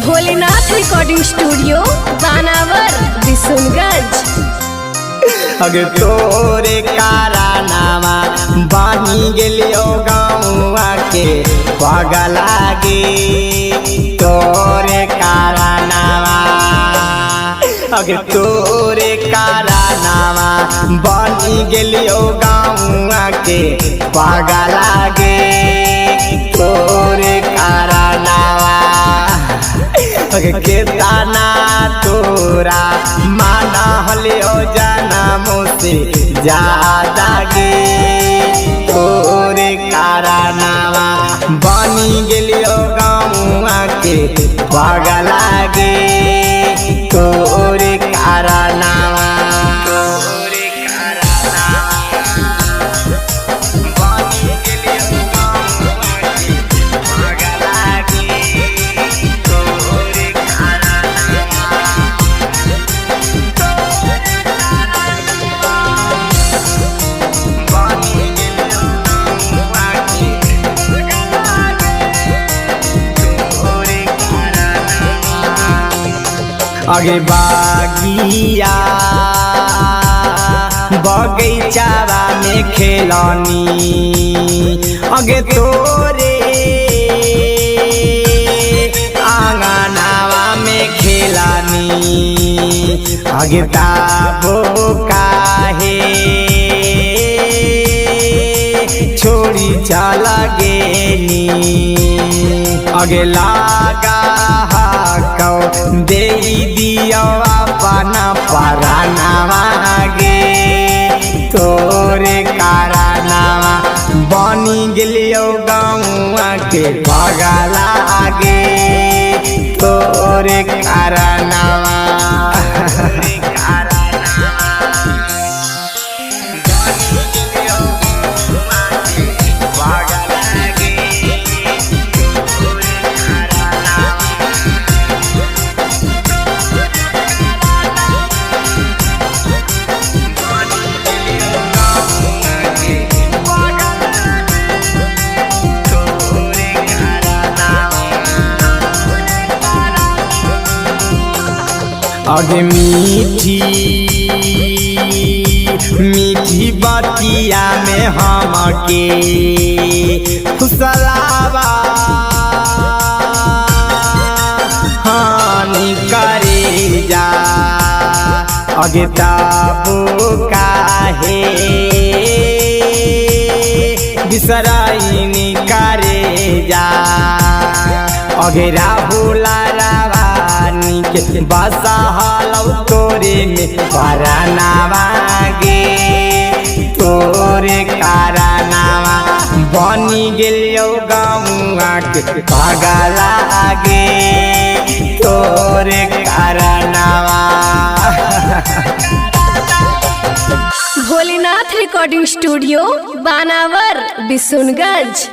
Bholenath recording studio बानावर बिशुनगंज। अगे तोरे कारनामा बानी गेलियो गाँवा के पागल गे तोरे कारनामा। अगे तोरे कारनामा बानी गेलियो गाँवा के पागल गे तोरे कारनामा। केतना तोरा माना हलियो जनमो से ज्यादा गे तोरे कारनामा बनी गेलियो गाँवा के पागल गे तोरे कारनामा। अगे बागिया बगीचावा में खेलनी अगे तोरे आंगनावा में खेलनी अगे ताबो काहे छोड़ी चला गेनी अगे लागा दे दिया अपना परानावा गे तोरे कारनामा बनी गेलियो गाँवा के पागल गे तोरे कारनामा। अगे मीठी मीठी बतिया में हमके फुसलावा हानि करे जा अगे ताबो काहे बिसराइनी करे जा अगे राहुला के बसा हलौ तोरे में परानावा गे तोरे कारनामा बनी गेलियो गाँवा के पागल गे तोरे कारनामा। भोलेनाथ रिकॉर्डिंग स्टूडियो बानावर बिशुनगंज।